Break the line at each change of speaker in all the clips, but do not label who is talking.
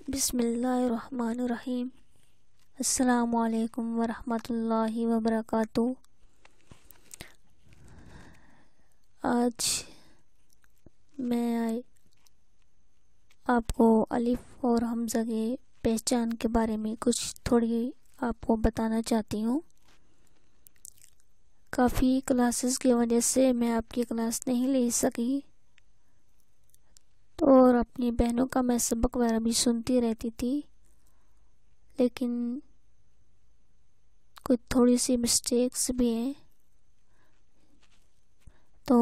بسم اللہ الرحمن الرحیم۔ السلام علیکم ورحمۃ اللہ وبرکاتہ۔ آج میں آپ کو الف اور حمزہ کے پہچان کے بارے میں کچھ تھوڑی آپ کو بتانا چاہتی ہوں۔ کافی کلاسز کی وجہ سے میں آپ کی کلاس نہیں لے سکی، اور اپنی بہنوں کا میں سبق وغیرہ بھی سنتی رہتی تھی، لیکن کچھ تھوڑی سی مسٹیکس بھی ہیں، تو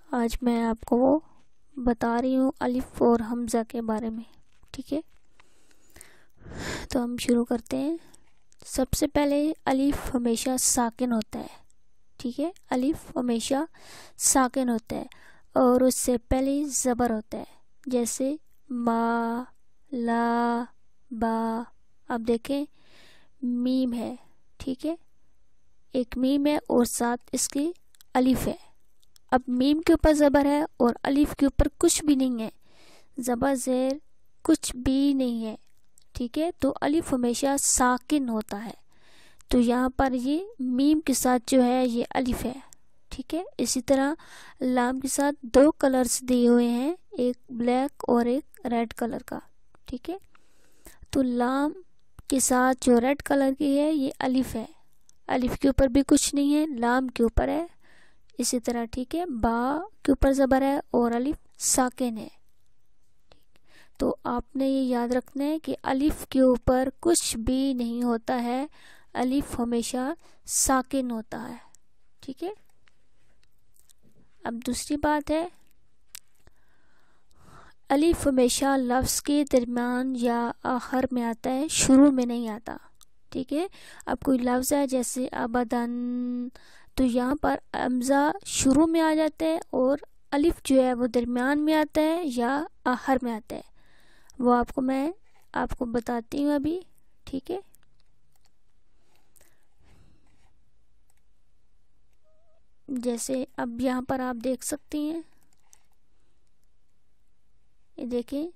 آج میں آپ کو بتا رہی ہوں الف اور حمزہ کے بارے میں، ٹھیک ہے؟ تو ہم شروع کرتے ہیں۔ سب سے پہلے الف ہمیشہ ساکن ہوتا ہے، ٹھیک ہے؟ الف ہمیشہ ساکن ہوتا ہے اور اس سے پہلے زبر ہوتا ہے، جیسے ما، لا، با۔ اب دیکھیں میم ہے، ٹھیک ہے؟ ایک میم ہے اور ساتھ اس کی الف ہے۔ اب میم کے اوپر زبر ہے اور الف کے اوپر کچھ بھی نہیں ہے، زبر زیر کچھ بھی نہیں ہے، ٹھیک ہے؟ تو الف ہمیشہ ساکن ہوتا ہے، تو یہاں پر یہ میم کے ساتھ جو ہے یہ الف ہے، ٹھیک ہے؟ اسی طرح لام کے ساتھ دو کلرز دیے ہوئے ہیں، ایک بلیک اور ایک ریڈ کلر کا، ٹھیک ہے؟ تو لام کے ساتھ جو ریڈ کلر کی ہے یہ الف ہے، الف کے اوپر بھی کچھ نہیں ہے، لام کے اوپر ہے۔ اسی طرح ٹھیک ہے، با کے اوپر زبر ہے اور الف ساکن ہے۔ تو آپ نے یہ یاد رکھنا ہے کہ الف کے اوپر کچھ بھی نہیں ہوتا ہے، الف ہمیشہ ساکن ہوتا ہے، ٹھیک ہے؟ اب دوسری بات ہے، الف ہمیشہ لفظ کے درمیان یا آخر میں آتا ہے، شروع میں نہیں آتا، ٹھیک ہے؟ اب کوئی لفظ ہے جیسے ابدن، تو یہاں پر حمزہ شروع میں آ جاتا ہے اور الف جو ہے وہ درمیان میں آتا ہے یا آخر میں آتا ہے، وہ میں آپ کو بتاتی ہوں ابھی، ٹھیک ہے؟ جیسے اب یہاں پر آپ دیکھ سکتی ہیں، یہ دیکھیں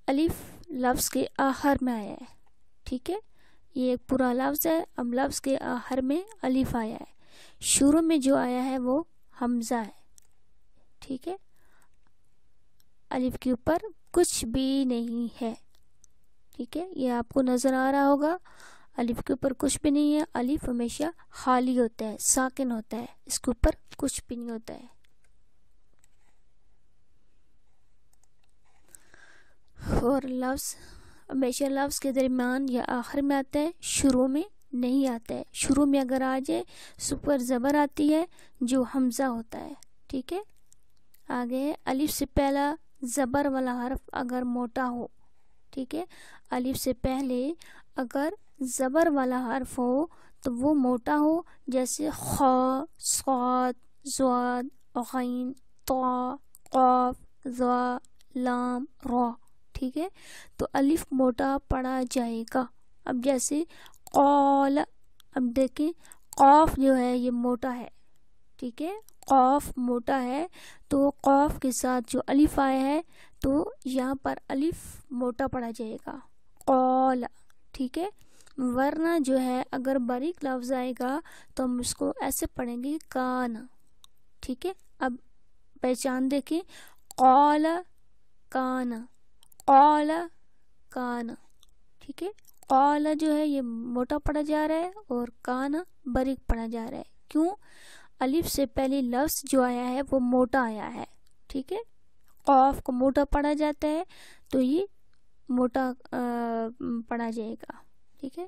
الف لفظ کے آخر میں آیا ہے، ٹھیک ہے؟ یہ ایک پورا لفظ ہے، اب لفظ کے آخر میں الف آیا ہے، شروع میں جو آیا ہے وہ حمزہ ہے، ٹھیک ہے؟ الف کے اوپر کچھ بھی نہیں ہے، ٹھیک ہے؟ یہ آپ کو نظر آ رہا ہوگا، الف کے اوپر کچھ بھی نہیں ہے، الف ہمیشہ خالی ہوتا ہے، ساکن ہوتا ہے، اس کے اوپر کچھ بھی نہیں ہوتا ہے۔ اور لفظ ہمیشہ لفظ کے درمیان یا آخر میں آتا ہے، شروع میں نہیں آتا ہے، شروع میں اگر آ جائے سپر زبر آتی ہے جو حمزہ ہوتا ہے، ٹھیک ہے؟ آگے الف سے پہلا زبر والا حرف اگر موٹا ہو، ٹھیک ہے؟ الف سے پہلے اگر زبر والا حرف ہو تو وہ موٹا ہو، جیسے خا، صاد، ضاد، غین، طا، قاف، ظا، لام، را، ٹھیک ہے؟ تو الف موٹا پڑا جائے گا۔ اب جیسے قال، اب دیکھیں قاف جو ہے یہ موٹا ہے، ٹھیک ہے؟ قاف موٹا ہے، تو قاف کے ساتھ جو الف آیا ہے تو یہاں پر الف موٹا پڑا جائے گا، قال، ٹھیک ہے؟ ورنہ جو ہے اگر باریک لفظ آئے گا تو ہم اس کو ایسے پڑھیں گے کان، ٹھیک ہے؟ اب پہچان دیکھیں، قال کان، قال کان، ٹھیک ہے؟ قال جو ہے یہ موٹا پڑا جا رہا ہے اور کان باریک پڑا جا رہا ہے، کیوں؟ الف سے پہلے لفظ جو آیا ہے وہ موٹا آیا ہے، ٹھیک ہے؟ قاف کو موٹا پڑا جاتا ہے تو یہ موٹا پڑا جائے گا، ٹھیک ہے؟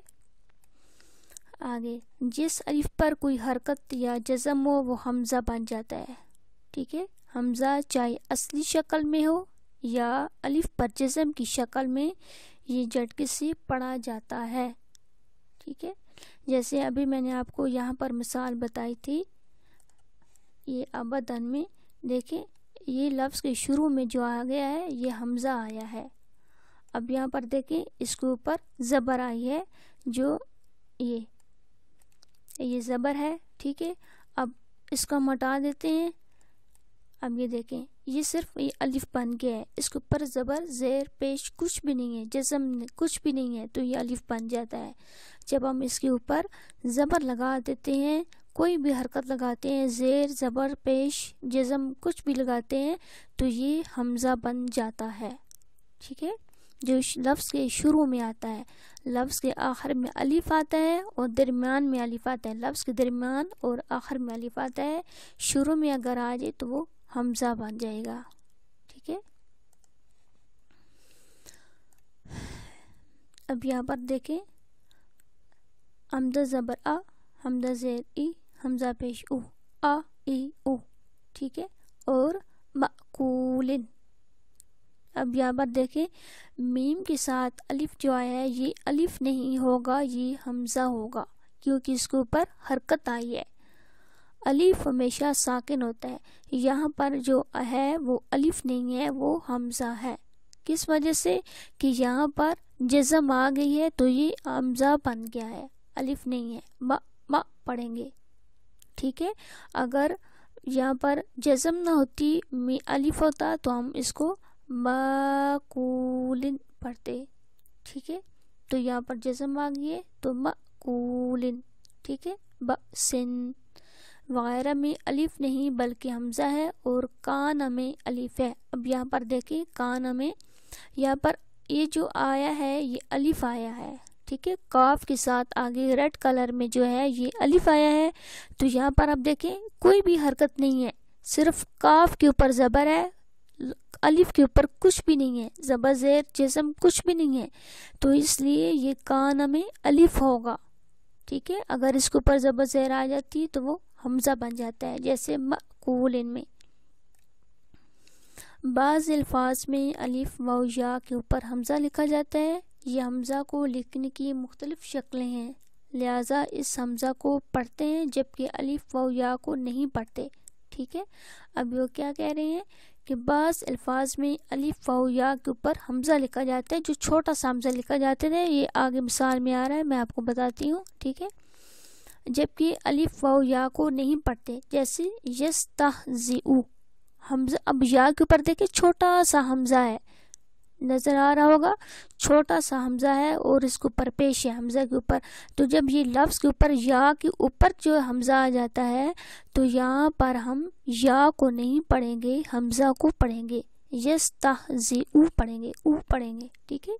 آگے جس الف پر کوئی حرکت یا جزم ہو وہ حمزہ بن جاتا ہے، ٹھیک ہے؟ حمزہ چاہے اصلی شکل میں ہو یا الف پر جزم کی شکل میں، یہ جھٹکے سے پڑھا جاتا ہے، ٹھیک ہے؟ جیسے ابھی میں نے آپ کو یہاں پر مثال بتائی تھی، یہ ابدن میں دیکھیں یہ لفظ کے شروع میں جو آ گیا ہے یہ حمزہ آیا ہے، اب یہاں پر دیکھیں اس کے اوپر زبر آئی ہے، جو یہ زبر ہے، ٹھیک ہے؟ اب اس کو مٹا دیتے ہیں، اب یہ دیکھیں یہ صرف یہ الف بن گیا ہے، اس کے اوپر زبر زیر پیش کچھ بھی نہیں ہے، جزم کچھ بھی نہیں ہے، تو یہ الف بن جاتا ہے۔ جب ہم اس کے اوپر زبر لگا دیتے ہیں، کوئی بھی حرکت لگاتے ہیں، زیر زبر پیش جزم کچھ بھی لگاتے ہیں، تو یہ حمزہ بن جاتا ہے، ٹھیک ہے۔ جو لفظ کے شروع میں آتا ہے، لفظ کے آخر میں الف آتا ہے اور درمیان میں الف آتا ہے، لفظ کے درمیان اور آخر میں الف آتا ہے، شروع میں اگر آ جائے تو وہ حمزہ بن جائے گا، ٹھیک ہے۔ اب یہاں پر دیکھیں، حمزہ زبر آ، حمزہ زیر ای، حمزہ پیش او، آ ای او، ٹھیک ہے، اور مأکولن۔ اب یہاں پر دیکھیں میم کے ساتھ الف جو آیا ہے، یہ الف نہیں ہوگا، یہ حمزہ ہوگا، کیونکہ اس کے اوپر حرکت آئی ہے۔ الف ہمیشہ ساکن ہوتا ہے، یہاں پر جو ہے وہ الف نہیں ہے، وہ حمزہ ہے۔ کس وجہ سے؟ کہ یہاں پر جزم آ گئی ہے تو یہ حمزہ بن گیا ہے، الف نہیں ہے، ما پڑھیں گے، ٹھیک ہے۔ اگر یہاں پر جزم نہ ہوتی، الف ہوتا، تو ہم اس کو ماکولن پڑھتے، ٹھیک ہے۔ تو یہاں پر جزم آ گئی ہے تو ماکولن، ٹھیک ہے۔ بسن وغیرہ میں الف نہیں بلکہ حمزہ ہے، اور کان میں الف ہے۔ اب یہاں پر دیکھیں کان میں، یہاں پر یہ جو آیا ہے یہ الف آیا ہے، ٹھیک ہے، کاف کے ساتھ آگے ریڈ کلر میں جو ہے یہ الف آیا ہے۔ تو یہاں پر آپ دیکھیں کوئی بھی حرکت نہیں ہے، صرف کاف کے اوپر زبر ہے، الف کے اوپر کچھ بھی نہیں ہے، زبر زیر جزم کچھ بھی نہیں ہے، تو اس لیے یہ کان میں الف ہوگا، ٹھیک ہے۔ اگر اس کے اوپر زبر زیر آ جاتی تو وہ حمزہ بن جاتا ہے، جیسے مأکولن میں۔ بعض الفاظ میں الف و یا کے اوپر حمزہ لکھا جاتا ہے، یہ حمزہ کو لکھنے کی مختلف شکلیں ہیں، لہٰذا اس حمزہ کو پڑھتے ہیں جبکہ الف و یا کو نہیں پڑھتے، ٹھیک ہے۔ اب وہ کیا کہہ رہے ہیں کہ بعض الفاظ میں الف و یا کے اوپر حمزہ لکھا جاتا ہے، جو چھوٹا سا حمزہ لکھا جاتا ہے، یہ آگے مثال میں آ رہا ہے، میں آپ کو بتاتی ہوں، ٹھیک ہے، جبکہ الف و یا کو نہیں پڑھتے، جیسے یستہزئ حمزہ۔ اب یا کے اوپر دیکھیں چھوٹا سا حمزہ ہے، نظر آ رہا ہوگا، چھوٹا سا حمزہ ہے اور اس کے اوپر پیش ہے حمزہ کے اوپر، تو جب یہ لفظ کے اوپر یا کے اوپر جو حمزہ آ جاتا ہے تو یہاں پر ہم یا کو نہیں پڑھیں گے، حمزہ کو پڑھیں گے، یستہزئ پڑھیں گے، او پڑھیں گے، ٹھیک ہے۔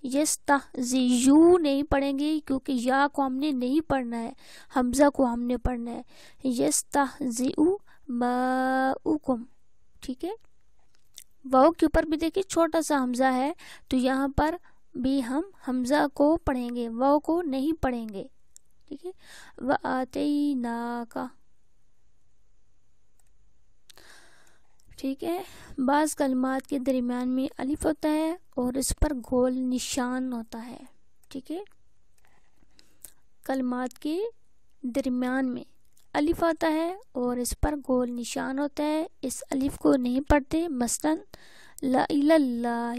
یستہزئ نہیں پڑھیں گے کیونکہ یا کو ہم نے نہیں پڑھنا ہے، حمزہ کو ہم نے پڑھنا ہے، یستہزئ ماؤکم، ٹھیک ہے۔ واؤ کے اوپر بھی دیکھیں چھوٹا سا حمزہ ہے، تو یہاں پر بھی ہم حمزہ کو پڑھیں گے، واؤ کو نہیں پڑھیں گے، ٹھیک ہے۔ وآتیناک، ٹھیک ہے۔ بعض کلمات کے درمیان میں الف ہوتا ہے اور اس پر گول نشان ہوتا ہے، ٹھیک ہے۔ کلمات کے درمیان میں الف آتا ہے اور اس پر گول نشان ہوتا ہے، اس الف کو نہیں پڑھتے، مثلا لا الہ اللہ،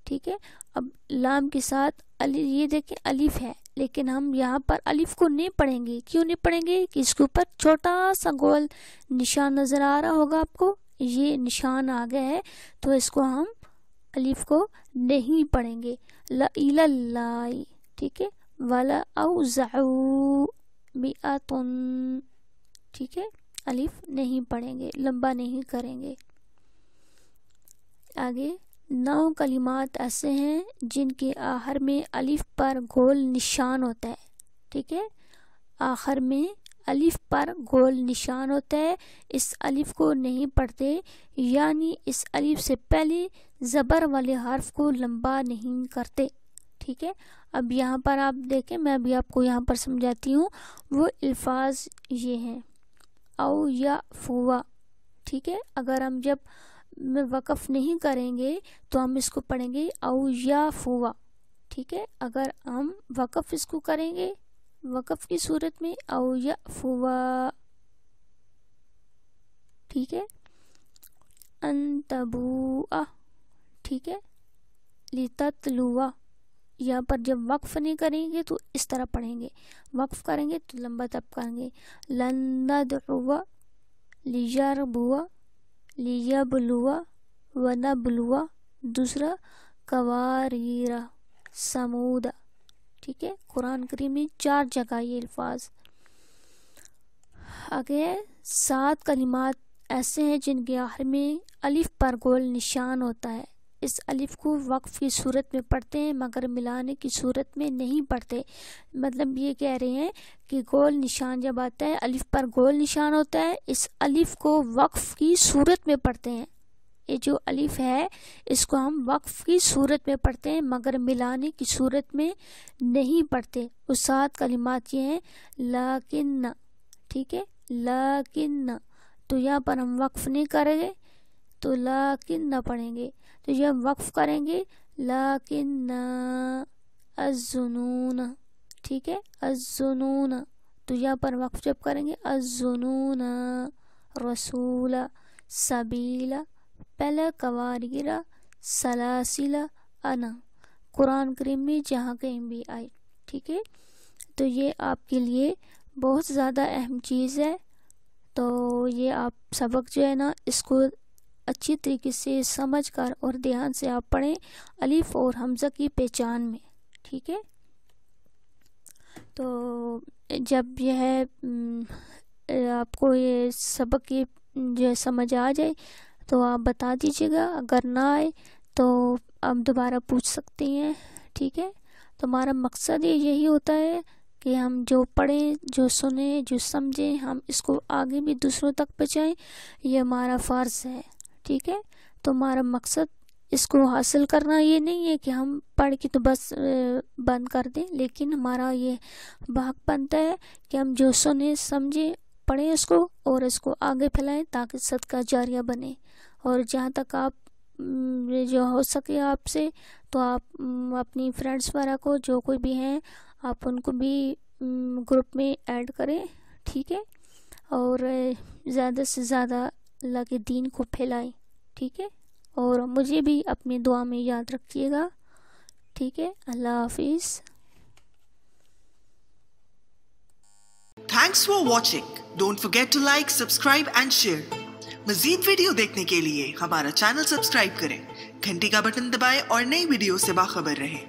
ٹھیک ہے۔ اب لام کے ساتھ یہ دیکھیں الف ہے، لیکن ہم یہاں پر الف کو نہیں پڑھیں گے، کیوں نہیں پڑھیں گے؟ کہ اس کے اوپر چھوٹا سا گول نشان نظر آ رہا ہوگا آپ کو، یہ نشان آ گیا ہے تو اس کو ہم الف کو نہیں پڑھیں گے، لا الہ اللہ، ٹھیک ہے۔ ولا اوزعوا مئۃ، ٹھیک ہے، الف نہیں پڑھیں گے، لمبا نہیں کریں گے۔ آگے 9 کلمات ایسے ہیں جن کے آخر میں الف پر گول نشان ہوتا ہے، ٹھیک ہے، آخر میں الف پر گول نشان ہوتا ہے، اس الف کو نہیں پڑھتے، یعنی اس الف سے پہلے زبر والے حرف کو لمبا نہیں کرتے، ٹھیک ہے۔ اب یہاں پر آپ دیکھیں، میں ابھی آپ کو یہاں پر سمجھاتی ہوں، وہ الفاظ یہ ہیں، او یا فوا، ٹھیک ہے۔ اگر ہم جب وقف نہیں کریں گے تو ہم اس کو پڑھیں گے او یا فوا، ٹھیک ہے۔ اگر ہم وقف اس کو کریں گے، وقف کی صورت میں او یا فوا، ٹھیک ہے۔ انتبوء، ٹھیک ہے۔ لتتلوا، یہاں پر جب وقف نہیں کریں گے تو اس طرح پڑھیں گے، وقف کریں گے تو لمبا تب کریں گے، لن ندعو، لیربو، لیبلو، ونبلوا دوسرا قواریرا سمودا. ٹھیک ہے، قرآن کریم میں 4 جگہ یہ الفاظ. آگے 7 کلمات ایسے ہیں جن کے آخر میں الف پر گول نشان ہوتا ہے. اس الف کو وقف کی صورت میں پڑھتے ہیں مگر ملانے کی صورت میں نہیں پڑھتے. مطلب یہ کہہ رہے ہیں کہ گول نشان جب آتا ہے، الف پر گول نشان ہوتا ہے، اس الف کو وقف کی صورت میں پڑھتے ہیں. یہ جو الف ہے اس کو ہم وقف کی صورت میں پڑھتے ہیں مگر ملانے کی صورت میں نہیں پڑھتے. وہ 7 کلمات یہ ہیں لیکن. ٹھیک ہے، لیکن. تو یہاں پر ہم وقف نہیں کریں گے تو لیکن نہ پڑھیں گے. تو یہ ہم وقف کریں گے لیکن الظنون. ٹھیک ہے، الظنون. تو یہاں پر وقف جب کریں گے الظنون رسول سبیل پہلے قواریرا سلاسل انا قرآن کریم میں جہاں کہیں بھی آئے. ٹھیک ہے، تو یہ آپ کے لیے بہت زیادہ اہم چیز ہے. تو یہ آپ سبق جو ہے نا اس کو اچھی طریقے سے سمجھ کر اور دھیان سے آپ پڑھیں الف اور حمزہ کی پہچان میں. ٹھیک ہے، تو جب یہ ہے آپ کو یہ سبق کی جو ہے سمجھ آ جائے تو آپ بتا دیجیے گا. اگر نہ آئے تو آپ دوبارہ پوچھ سکتے ہیں. ٹھیک ہے، تو ہمارا مقصد یہی ہوتا ہے کہ ہم جو پڑھیں، جو سنیں، جو سمجھیں، ہم اس کو آگے بھی دوسروں تک پہنچائیں. یہ ہمارا فرض ہے. ٹھیک ہے، تو ہمارا مقصد اس کو حاصل کرنا یہ نہیں ہے کہ ہم پڑھ کے تو بس بند کر دیں، لیکن ہمارا یہ حق بنتا ہے کہ ہم جو سنیں، سمجھیں، پڑھیں اس کو اور اس کو آگے پھیلائیں تاکہ صدقہ جاریہ بنے. اور جہاں تک آپ جو ہو سکے آپ سے تو آپ اپنی فرینڈس وغیرہ کو جو کوئی بھی ہیں آپ ان کو بھی گروپ میں ایڈ کریں. ٹھیک ہے، اور زیادہ سے زیادہ اللہ کے دین کو پھیلائیں. ٹھیک ہے، اور مجھے بھی اپنی دعا میں یاد رکھیے گا. ٹھیک ہے، اللہ حافظ.
Thanks for watching. Don't forget to like, subscribe and share. مزید ویڈیو دیکھنے کے لیے ہمارا چینل سبسکرائب کریں، گھنٹی کا بٹن دبائیں اور نئی ویڈیو سے باخبر رہیں.